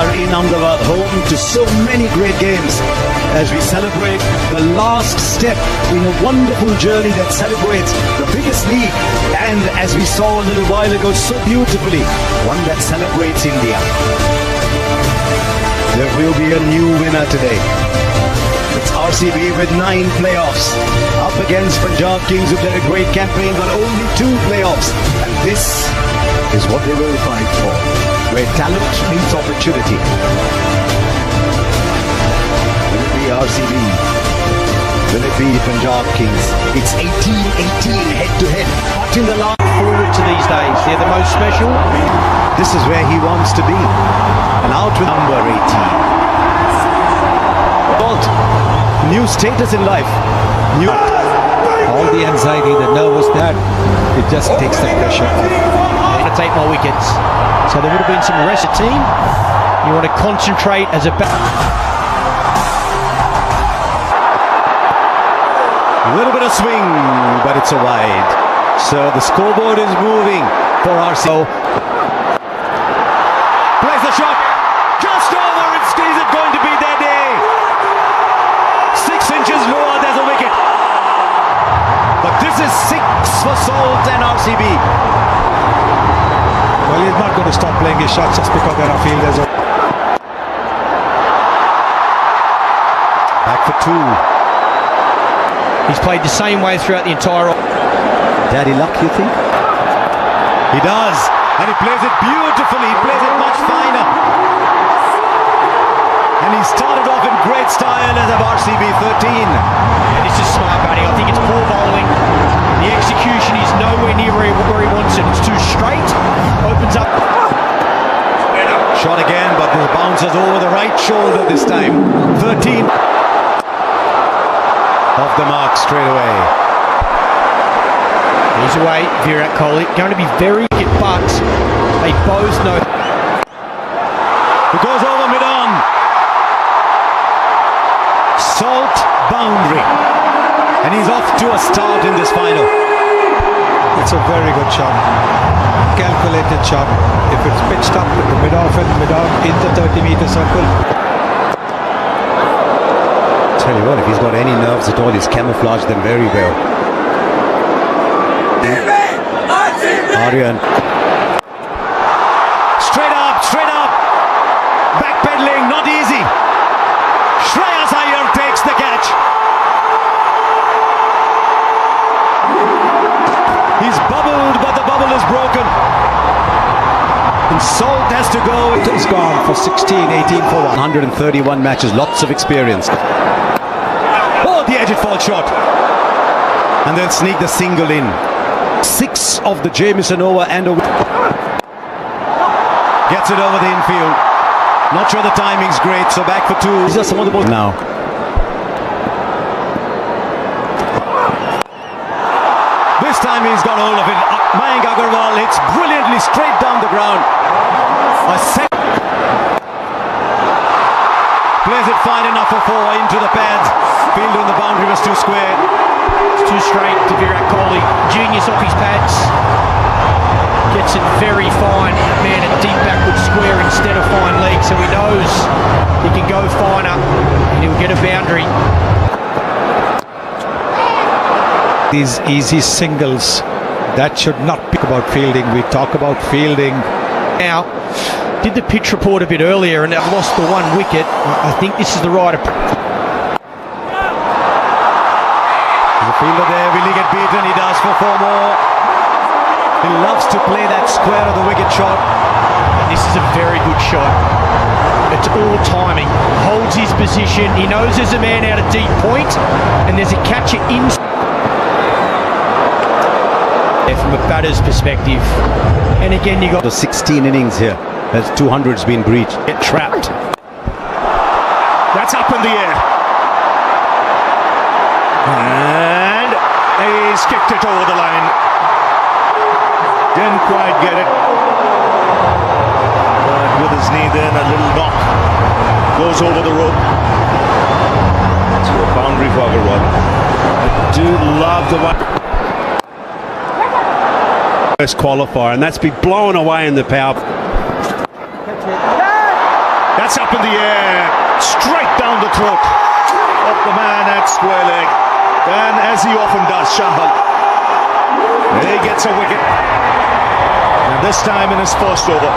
are in Ahmedabad, home to so many great games, as we celebrate the last step in a wonderful journey that celebrates the biggest league, and as we saw a little while ago so beautifully, one that celebrates India. There will be a new winner today. It's RCB with 9 playoffs up against Punjab Kings, who did a great campaign but only 2 playoffs, and this is what they will fight for, where talent meets opportunity. Will it be RCB? Will it be Punjab Kings? It's 18-18 head-to-head. Not in the last forward to these days. They're the most special. This is where he wants to be. And out with number 18. New status in life. All the anxiety, the nervous, that it just takes the pressure. To take more wickets. So there would have been some rest of the team. You want to concentrate as a little bit of swing, but it's a wide. So the scoreboard is moving for RCB. Plays the shot. Just over. Is it going to be their day? 6 inches lower, there's a wicket. But this is 6 for Salt and RCB. Well, he's not going to stop playing his shots just because there are fielders. Back for 2. He's played the same way throughout the entire. Daddy luck, you think? He does, and he plays it beautifully. He plays it much finer. And he started off in great style as of RCB 13. And this is smart batting. I think it's poor bowling. The execution is nowhere near where he wants it. It's too straight. Opens up. Shot again, but the bounces over the right shoulder this time. 13. Off the mark straight away. He's away, Virat Kohli. Going to be very good, but they both know. It goes over mid-on. Salt boundary. And he's off to a start in this final. It's a very good shot. Calculated shot. If it's pitched up in the mid-off and mid-on in the 30-meter circle. Tell you what, if he's got any nerves at all, he's camouflaged them very well. Aryan. Straight up. Backpedaling, not easy. Shreyas Iyer takes the catch. He's bubbled, but the bubble is broken. And Salt has to go. He's gone for 16, 18 for 1. 131 matches, lots of experience. Oh, the edge it fall shot. And then sneak the single in. 6 of the Jamieson over and over. Gets it over the infield. Not sure the timing's great, so back for 2. These are some of the balls now. This time he's got hold of it. Mayank Agarwal hits brilliantly straight down the ground. A second. Plays it fine enough for 4 into the pads. Field on the boundary was too square. It's too straight to Virat Kohli. Genius off his pads. Gets it very fine. Man, a deep backward square instead of fine leg, so he knows he can go finer and he'll get a boundary. These easy singles, that should not be about fielding. We talk about fielding. Now, did the pitch report a bit earlier and they've lost the 1 wicket. I think this is the right approach. The fielder there, will he get beaten? He does for 4 more. He loves to play that square of the wicket shot. This is a very good shot. It's all timing. Holds his position. He knows there's a man out of deep point, and there's a catcher in. From a batter's perspective. And again, you got the 16 innings here as 200's been breached. Get trapped. That's up in the air. And he's kicked it over the line. Didn't quite get it. But with his knee then, a little knock. Goes over the rope. To a boundary for Agarwal. I do love the one. First qualifier, and that's been blown away in the power. That's up in the air, straight down the throat of the man at square leg. And as he often does, Shahal, he gets a wicket. And this time in his first over.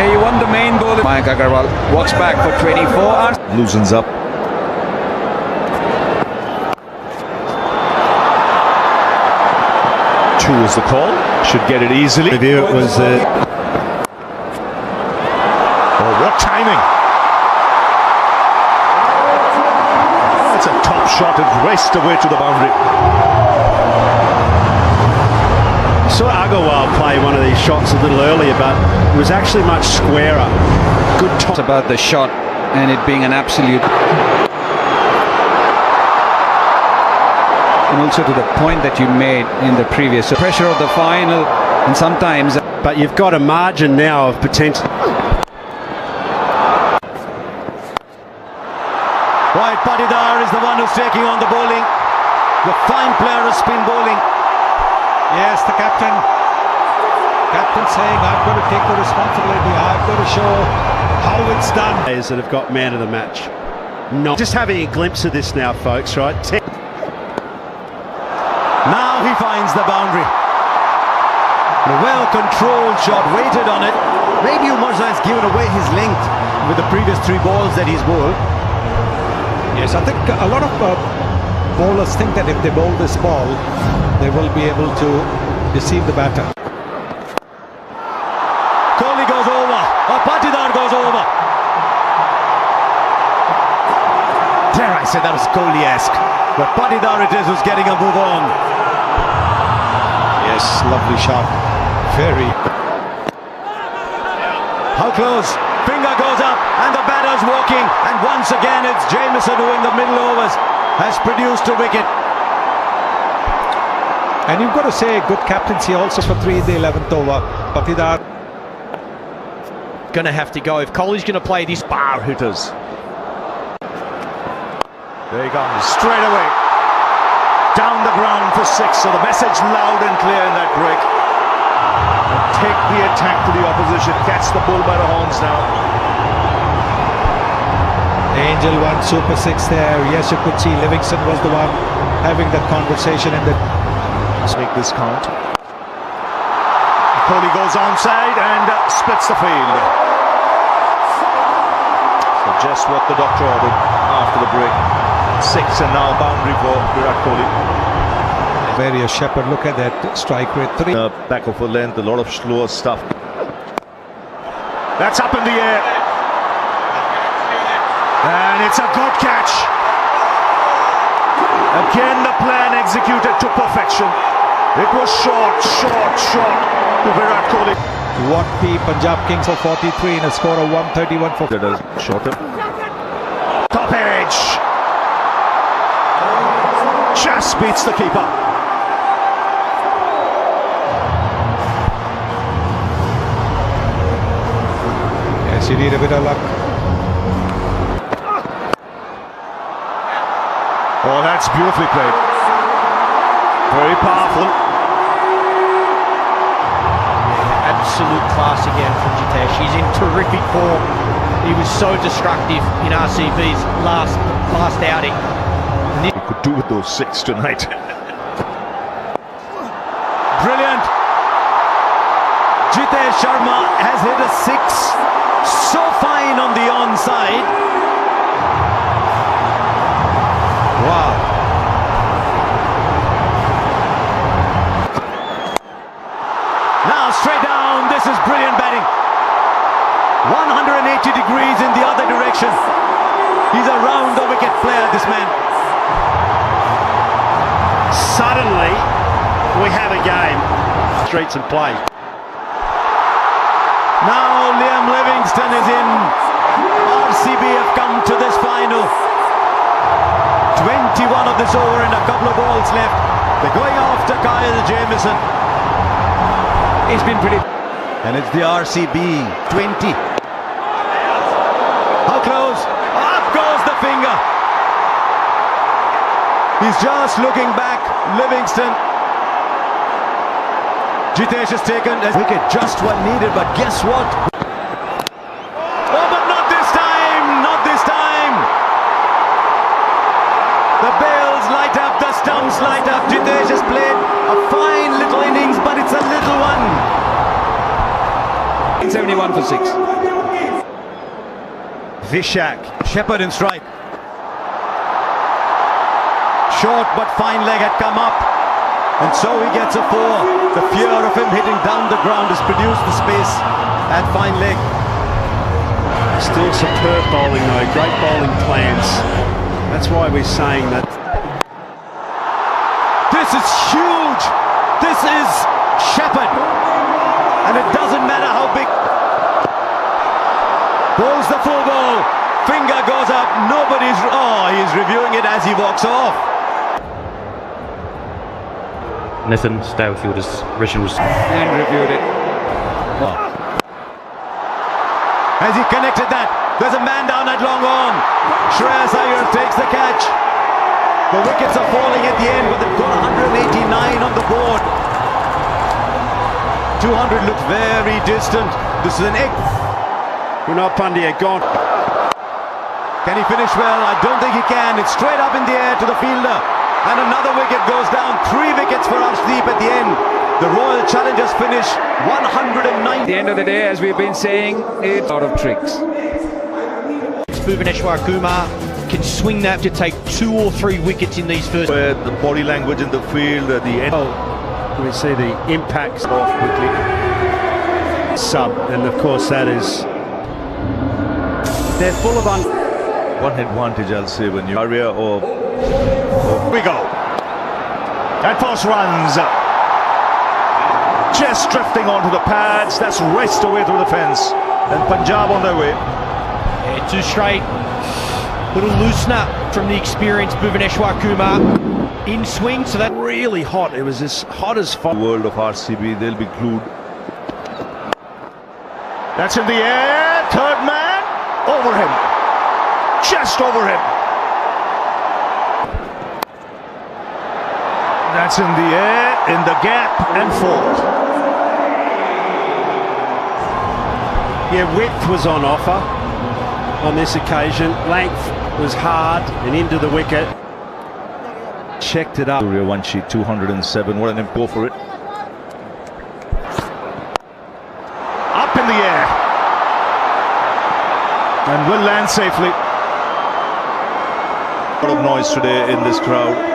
Yeah, you won the main ball. Mayank Agarwal walks back for 24. Loosens up. Two is the call. Should get it easily. Review it was. Oh, what timing! That's a top shot. It raced away to the boundary. Saw Agarwal play one of these shots a little earlier, but it was actually much squarer. Good top. It's about the shot and it being an absolute. And also to the point that you made in the previous. So pressure of the final, and sometimes. But you've got a margin now of potential. Right, Patidar is the one who's taking on the bowling. The fine player of spin bowling. Yes, the captain. Captain saying, I've got to take the responsibility. I've got to show how it's done. Players that have got man of the match. Not just having a glimpse of this now, folks, right? Now he finds the boundary. A well-controlled shot, waited on it. Maybe Umarza has given away his length with the previous 3 balls that he's bowled. Yes, I think a lot of bowlers think that if they bowl this ball, they will be able to deceive the batter. Kohli goes over, or Patidar goes over. Dare I say that was Kohli-esque, but Patidar it is who's getting a move on. Yes, lovely shot. Very. How close? Finger goes up, and the batter's walking, and once again it's Jamieson who in the middle overs has produced a wicket. And you've got to say good captaincy also for 3 in the 11th over. Patidar. Going to have to go. If Kohli's going to play this Bar hitters. There he comes, straight away. Down the ground for 6. So the message loud and clear in that break. And take the attack to the opposition. Catch the bull by the horns now. Angel won Super 6 there. Yes, you could see Livingston was the one having that conversation in the. Let's make this count. Kohli goes onside and splits the field. So just what the doctor ordered after the break. 6 and now boundary for Virat Kohli. Various Shepherd, look at that strike rate. 3. Back of a length, a lot of slower stuff. That's up in the air. And it's a good catch. Again, the plan executed to perfection. It was short to Virat Kohli. What the Punjab Kings for 43 in a score of 131 for. That is shorter. Top edge. Just beats the keeper. Yes, you need a bit of luck. Oh, that's beautifully played. Very powerful. absolute class again from Jitesh. He's in terrific form. He was so destructive in RCB's last outing. He could do with those 6 tonight. Brilliant. Jitesh Sharma has hit a 6. So fine on the onside. Wow. Now straight down. This is brilliant batting. 180 degrees in the other direction. He's a round the wicket player, this man. Suddenly, we have a game. Streets and play. Now Liam Livingston is in. RCB have come to this final. 21 of this over and a couple of balls left. They're going after Kyle Jamieson. He's been pretty. And it's the RCB 20. How close? Up goes the finger. He's just looking back. Livingston. Jitesh has taken a wicket, just one needed, but guess what? Oh, but not this time! Not this time! The bails light up, the stumps light up. Jitesh has played a fine little innings, but it's a little one. 71 for 6. Vishak, Shepherd in strike. Short but fine leg had come up, and so he gets a 4. The fear of him hitting down the ground has produced the space at fine leg. Still superb bowling though, great bowling plans. That's why we're saying that. This is huge! This is Shepherd! And it doesn't matter how big. Bowls the full ball, finger goes up, nobody's. Oh, he's reviewing it as he walks off. Nathan Stowfield's original And reviewed it. Has he connected that? There's a man down at long on. Shreyas Iyer takes the catch. The wickets are falling at the end, but they've got 189 on the board. 200 looks very distant. This is an egg. Kunal Pandya gone. Can he finish well? I don't think he can. It's straight up in the air to the fielder. And another wicket goes down. 3 wickets for Arshdeep at the end. The Royal Challengers finish 109. At the end of the day, as we've been saying, it's out of tricks. Bhuvaneshwar Kumar can swing that to take 2 or 3 wickets in these first. Where the body language in the field, at the end. We see the impacts off quickly. Sub, and of course that is. They're full of One advantage, I'll say, when you area or we go. And Foss runs. Just drifting onto the pads. That's raced away through the fence. And Punjab on their way. Yeah, 2 straight. Little loosener from the experienced Bhuvaneshwar Kumar in swing, so that really hot. It was as hot as fire. The world of RCB, they'll be glued. That's in the air. Third man over him. Just over him. That's in the air, in the gap, and 4. Yeah, width was on offer on this occasion. Length was hard and into the wicket. Checked it up. Suryavanshi 207. What an go for it. Up in the air. And will land safely. A lot of noise today in this crowd.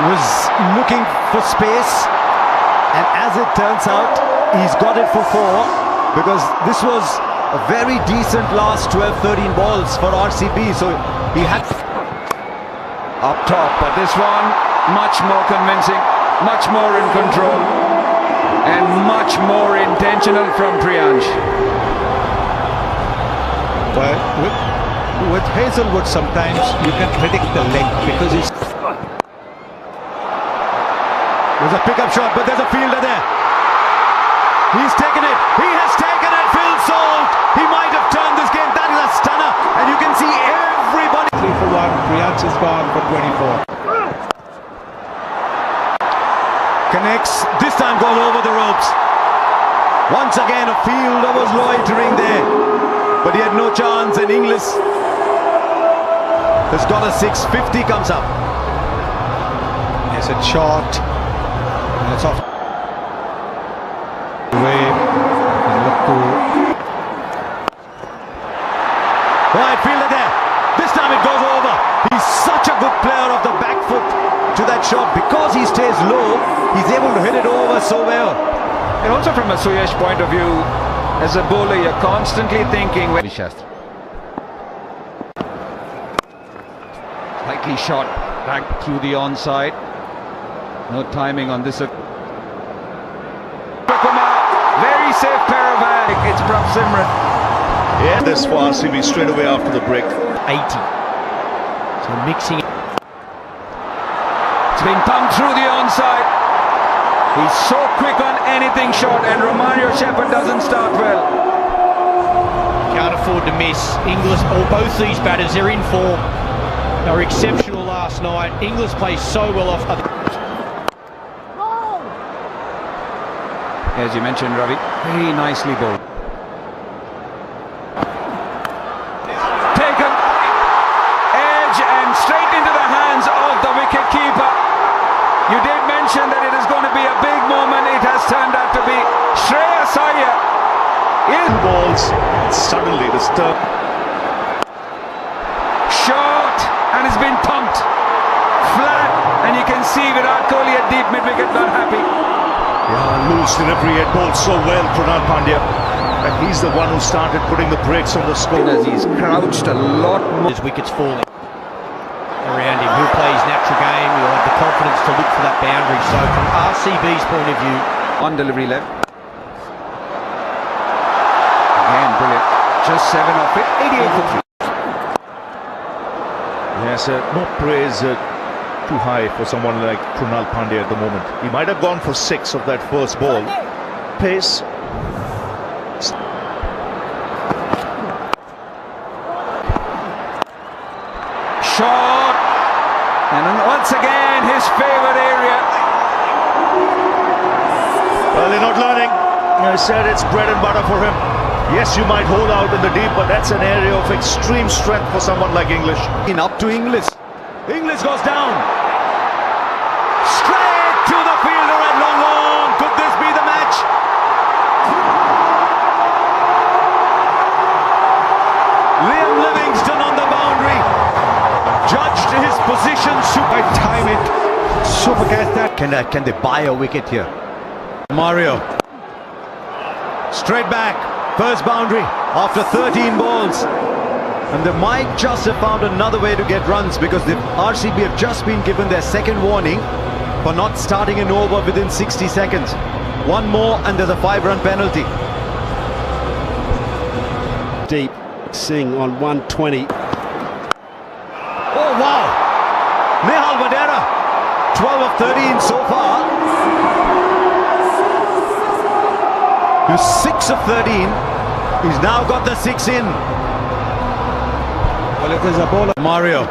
Was looking for space, and as it turns out, he's got it for 4, because this was a very decent last 12-13 balls for RCB, so he had Up top, but this one much more convincing, much more in control, and much more intentional from Priyansh. But with Hazelwood, sometimes you can predict the length because he's. There's a pickup shot, but there's a fielder there. He's taken it. He has taken it. Phil Salt. He might have turned this game. That is a stunner, and you can see everybody. 3 for 1. Priyansh is gone for 24. Connects. This time goes over the ropes. Once again, a fielder was loitering there, but he had no chance. And Inglis has got a 650 comes up. It's a shot. And it's off. Away. And look to. Right, fielder there. This time it goes over. He's such a good player of the back foot to that shot. Because he stays low, he's able to hit it over so well. And also from a Suyash point of view, as a bowler, you're constantly thinking. Slightly shot back through the onside. No timing on this. Kumar, very safe pair of hands. It's Prabh Simran. Yeah, this for RCB straight away after the break. 80. So mixing. It's been pumped through the onside. He's so quick on anything short, and Romario Shepherd doesn't start well. Can't afford to miss. Inglis, or both these batters, they're in form. They were exceptional last night. Inglis plays so well off. as you mentioned, Ravi. Very nicely bowled. Taken edge and straight into the hands of the wicket keeper. You did mention that it is going to be a big moment. It has turned out to be Shreyas Iyer. Balls, suddenly the stir. Short, and it's been thumped flat, and you can see Virat Kohli at deep mid-wicket not happy. Yeah, loose delivery, had bowled so well, Krunal Pandya. And he's the one who started putting the brakes on the score. As he's crouched a lot more. His wickets falling around him. He'll play his natural game. He'll have the confidence to look for that boundary. So from RCB's point of view, On delivery left. Again, brilliant. Just 7 off it. 88 for 3. Yes, no praise too high for someone like Krunal Pandya at the moment. He might have gone for 6 of that first ball. Pace. Short. And then once again, his favourite area. Well, they're not learning. I said it's bread and butter for him. Yes, you might hold out in the deep, but that's an area of extreme strength for someone like English. Up to Inglis. Inglis goes down. Straight to the fielder at long on. Could this be the match? Liam Livingston on the boundary. Judged his position. I time it. Super catch that. Can they buy a wicket here? Mario. Straight back. First boundary after 13 balls. And they might just have found another way to get runs because the RCB have just been given their second warning for not starting an over within 60 seconds. One more and there's a 5-run penalty. Deep. Singh on 120. Oh wow! Nehal Vadera, 12 of 13 so far. He's 6 of 13. He's now got the 6 in. Well, if there's a bowler. Mario.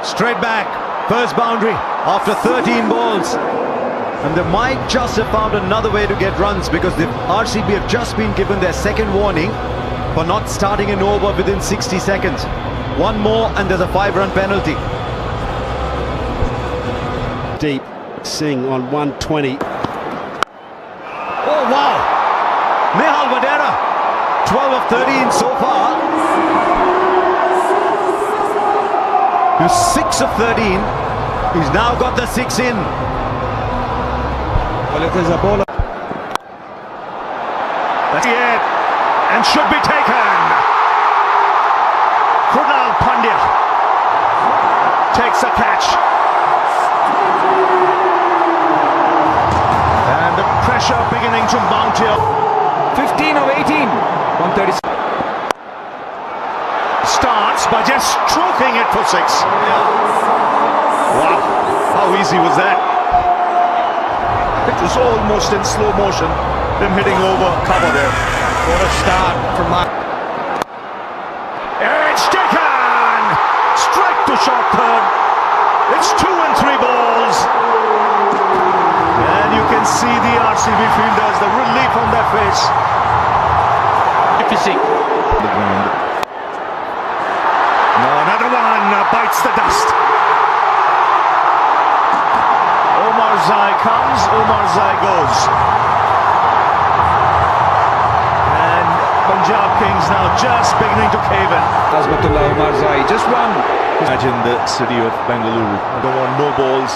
Straight back. First boundary after 13 balls. And they might just have found another way to get runs because the RCB have just been given their second warning for not starting an over within 60 seconds. One more and there's a 5-run penalty. Deep. Singh on 120. Oh wow! Nehal Vadera, 12 of 13 so far. He's 6 of 13. He's now got the 6 in. Well, if there's a bowler. That's it. And should be taken. Krunal Pandya takes a catch. And the pressure beginning to mount here. 15 of 18. 136. Starts by just stroking it for 6. Wow, how easy was that? It was almost in slow motion, him hitting over cover there. what a start from Mark. It's taken! Strike to short third. It's 2 and 3 balls. And you can see the RCB fielders, the relief on their face. Magnificent. The ground. No, another one bites the dust. Omar Zai comes, Omar Zai goes. And Punjab Kings now just beginning to cave in. Azmatullah Omar Zai, just one. Imagine the city of Bengaluru. Don't want no balls.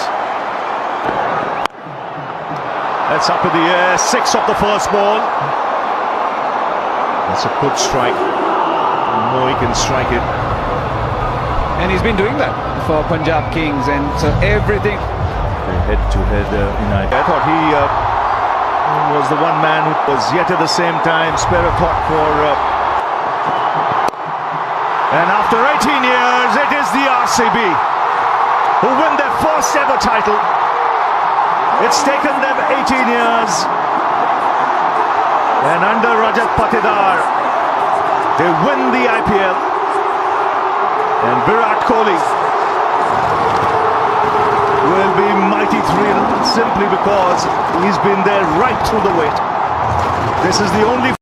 That's up in the air. 6 of the first ball. That's a good strike. No, he can strike it. And he's been doing that for Punjab Kings, and so everything. Head-to-head United. I thought he was the one man who was yet at the same time spare a thought for. And after 18 years, it is the RCB who win their first ever title. It's taken them 18 years. And under Rajat Patidar, they win the IPL. And Virat Kohli will be mighty thrilled simply because because he's been there right through the wait. This is the only